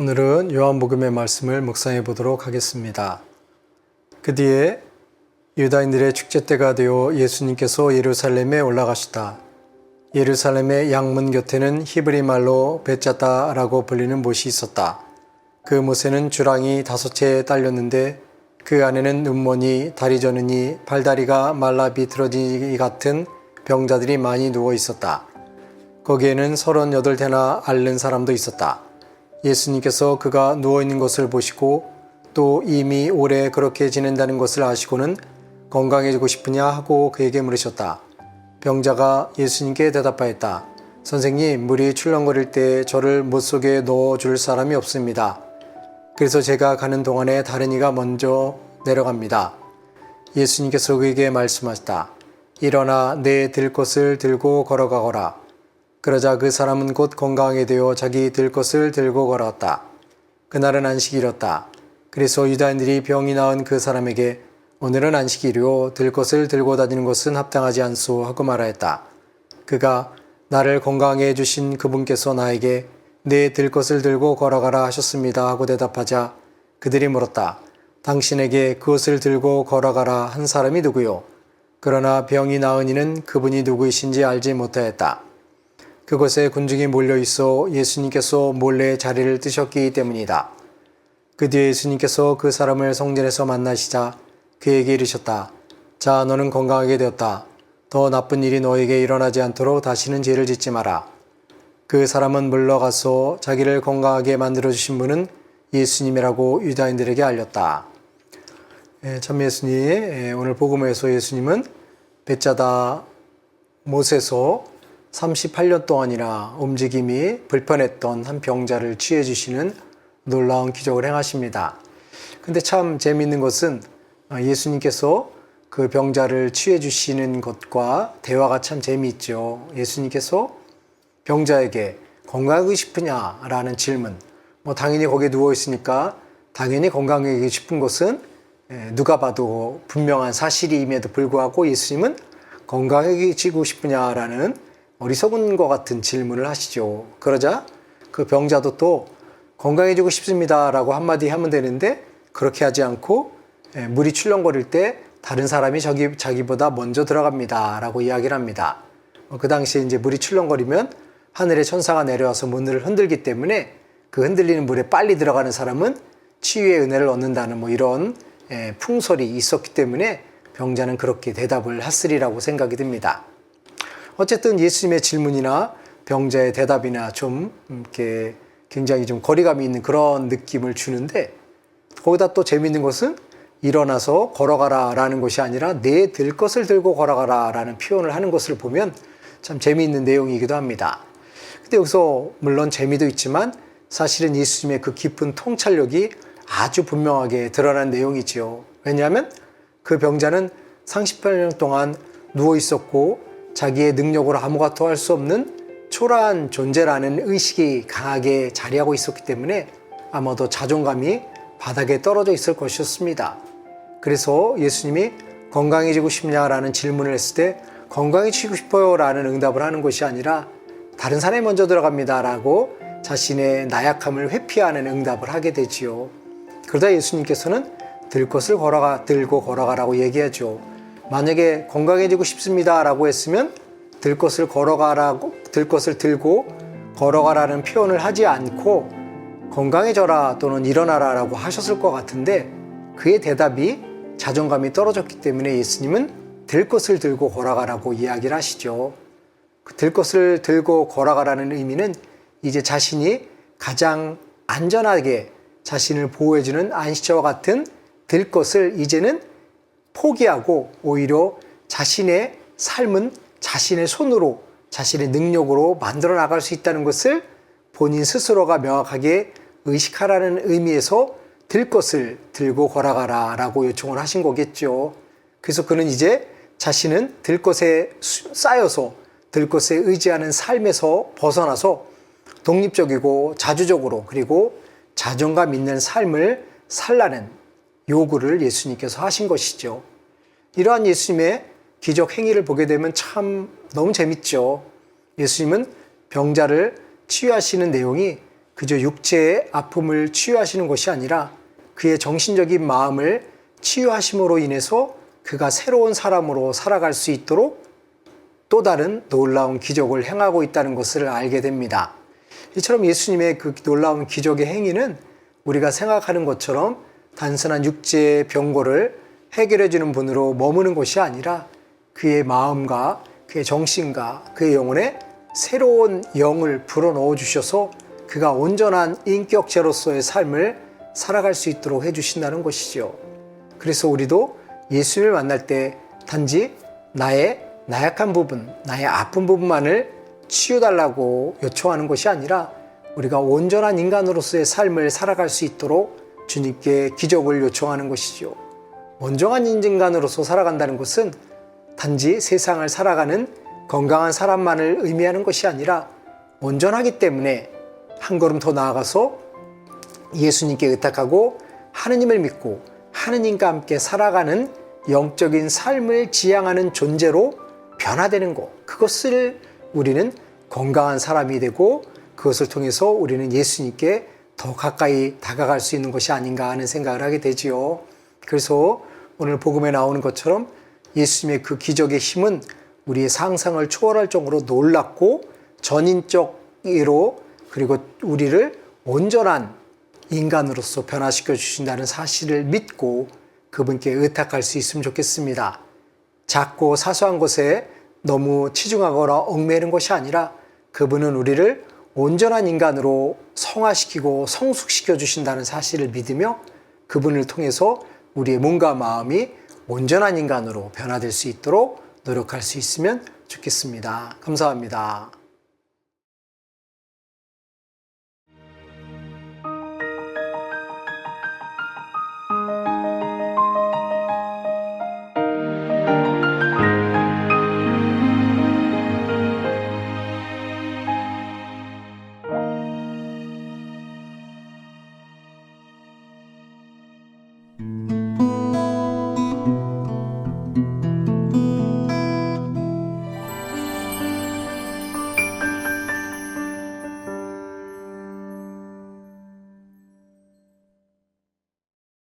오늘은 요한복음의 말씀을 묵상해 보도록 하겠습니다. 그 뒤에 유다인들의 축제 때가 되어 예수님께서 예루살렘에 올라가시다. 예루살렘의 양문 곁에는 히브리 말로 벳자다라고 불리는 못이 있었다. 그 못에는 주랑이 5채 딸렸는데 그 안에는 눈머니, 다리 저느니, 발다리가 말라 비틀어지기 같은 병자들이 많이 누워 있었다. 거기에는 38대나 앓는 사람도 있었다. 예수님께서 그가 누워있는 것을 보시고 또 이미 오래 그렇게 지낸다는 것을 아시고는 건강해지고 싶으냐 하고 그에게 물으셨다. 병자가 예수님께 대답하였다. 선생님, 물이 출렁거릴 때 저를 못 속에 넣어줄 사람이 없습니다. 그래서 제가 가는 동안에 다른 이가 먼저 내려갑니다. 예수님께서 그에게 말씀하셨다. 일어나 내 들 것을 들고 걸어가거라. 그러자 그 사람은 곧 건강하게 되어 자기 들 것을 들고 걸어갔다. 그날은 안식일이었다. 그래서 유다인들이 병이 나은 그 사람에게 오늘은 안식일이요 들 것을 들고 다니는 것은 합당하지 않소 하고 말하였다. 그가 나를 건강하게 해주신 그분께서 나에게 내 들 것을 들고 걸어가라 하셨습니다 하고 대답하자 그들이 물었다. 당신에게 그것을 들고 걸어가라 한 사람이 누구요? 그러나 병이 나은 이는 그분이 누구이신지 알지 못하였다. 그곳에 군중이 몰려있어 예수님께서 몰래 자리를 뜨셨기 때문이다. 그 뒤에 예수님께서 그 사람을 성전에서 만나시자 그에게 이르셨다. 자, 너는 건강하게 되었다. 더 나쁜 일이 너에게 일어나지 않도록 다시는 죄를 짓지 마라. 그 사람은 물러가서 자기를 건강하게 만들어주신 분은 예수님이라고 유다인들에게 알렸다. 참 예수님, 오늘 복음에서 예수님은 벳자다 못에서 38년 동안이나 움직임이 불편했던 한 병자를 치유해 주시는 놀라운 기적을 행하십니다. 근데 참 재미있는 것은 예수님께서 그 병자를 치유해 주시는 것과 대화가 참 재미있죠. 예수님께서 병자에게 건강하고 싶으냐라는 질문. 당연히 거기에 누워 있으니까 당연히 건강하고 싶은 것은 누가 봐도 분명한 사실임에도 불구하고 예수님은 건강해지고 싶으냐라는 어리석은 것 같은 질문을 하시죠. 그러자 그 병자도 또 건강해지고 싶습니다라고 한마디 하면 되는데 그렇게 하지 않고 물이 출렁거릴 때 다른 사람이 자기보다 먼저 들어갑니다라고 이야기를 합니다. 그 당시에 이제 물이 출렁거리면 하늘의 천사가 내려와서 문을 흔들기 때문에 그 흔들리는 물에 빨리 들어가는 사람은 치유의 은혜를 얻는다는 이런 풍설이 있었기 때문에 병자는 그렇게 대답을 했으리라고 생각이 듭니다. 어쨌든 예수님의 질문이나 병자의 대답이나 좀 이렇게 굉장히 좀 거리감이 있는 그런 느낌을 주는데 거기다 또 재미있는 것은 일어나서 걸어가라 라는 것이 아니라 내 들 것을 들고 걸어가라 라는 표현을 하는 것을 보면 참 재미있는 내용이기도 합니다. 근데 여기서 물론 재미도 있지만 사실은 예수님의 그 깊은 통찰력이 아주 분명하게 드러난 내용이지요. 왜냐하면 그 병자는 38년 동안 누워 있었고 자기의 능력으로 아무것도 할 수 없는 초라한 존재라는 의식이 강하게 자리하고 있었기 때문에 아마도 자존감이 바닥에 떨어져 있을 것이었습니다. 그래서 예수님이 건강해지고 싶냐라는 질문을 했을 때 건강해지고 싶어요 라는 응답을 하는 것이 아니라 다른 사람이 먼저 들어갑니다 라고 자신의 나약함을 회피하는 응답을 하게 되지요. 그러다 예수님께서는 들 것을 들고 걸어가라고 얘기하죠. 만약에 건강해지고 싶습니다 라고 했으면 들 것을 들고 걸어가라는 표현을 하지 않고 건강해져라 또는 일어나라 라고 하셨을 것 같은데 그의 대답이 자존감이 떨어졌기 때문에 예수님은 들 것을 들고 걸어가라고 이야기를 하시죠. 그 들 것을 들고 걸어가라는 의미는 이제 자신이 가장 안전하게 자신을 보호해주는 안식처와 같은 들 것을 이제는 포기하고 오히려 자신의 삶은 자신의 손으로 자신의 능력으로 만들어 나갈 수 있다는 것을 본인 스스로가 명확하게 의식하라는 의미에서 들 것을 들고 걸어가라 라고 요청을 하신 거겠죠. 그래서 그는 이제 자신은 들 것에 쌓여서 들 것에 의지하는 삶에서 벗어나서 독립적이고 자주적으로 그리고 자존감 있는 삶을 살라는 요구를 예수님께서 하신 것이죠. 이러한 예수님의 기적 행위를 보게 되면 참 너무 재밌죠. 예수님은 병자를 치유하시는 내용이 그저 육체의 아픔을 치유하시는 것이 아니라 그의 정신적인 마음을 치유하심으로 인해서 그가 새로운 사람으로 살아갈 수 있도록 또 다른 놀라운 기적을 행하고 있다는 것을 알게 됩니다. 이처럼 예수님의 그 놀라운 기적의 행위는 우리가 생각하는 것처럼 단순한 육체의 병고를 해결해 주는 분으로 머무는 것이 아니라 그의 마음과 그의 정신과 그의 영혼에 새로운 영을 불어넣어 주셔서 그가 온전한 인격체로서의 삶을 살아갈 수 있도록 해주신다는 것이죠. 그래서 우리도 예수님을 만날 때 단지 나의 나약한 부분, 나의 아픈 부분만을 치유달라고 요청하는 것이 아니라 우리가 온전한 인간으로서의 삶을 살아갈 수 있도록 주님께 기적을 요청하는 것이죠. 온전한 인간으로서 살아간다는 것은 단지 세상을 살아가는 건강한 사람만을 의미하는 것이 아니라 온전하기 때문에 한 걸음 더 나아가서 예수님께 의탁하고 하느님을 믿고 하느님과 함께 살아가는 영적인 삶을 지향하는 존재로 변화되는 것, 그것을 우리는 건강한 사람이 되고 그것을 통해서 우리는 예수님께 더 가까이 다가갈 수 있는 것이 아닌가 하는 생각을 하게 되지요. 그래서 오늘 복음에 나오는 것처럼 예수님의 그 기적의 힘은 우리의 상상을 초월할 정도로 놀랍고 전인적으로 그리고 우리를 온전한 인간으로서 변화시켜 주신다는 사실을 믿고 그분께 의탁할 수 있으면 좋겠습니다. 작고 사소한 것에 너무 치중하거나 얽매이는 것이 아니라 그분은 우리를 온전한 인간으로 성화시키고 성숙시켜 주신다는 사실을 믿으며 그분을 통해서 우리의 몸과 마음이 온전한 인간으로 변화될 수 있도록 노력할 수 있으면 좋겠습니다. 감사합니다.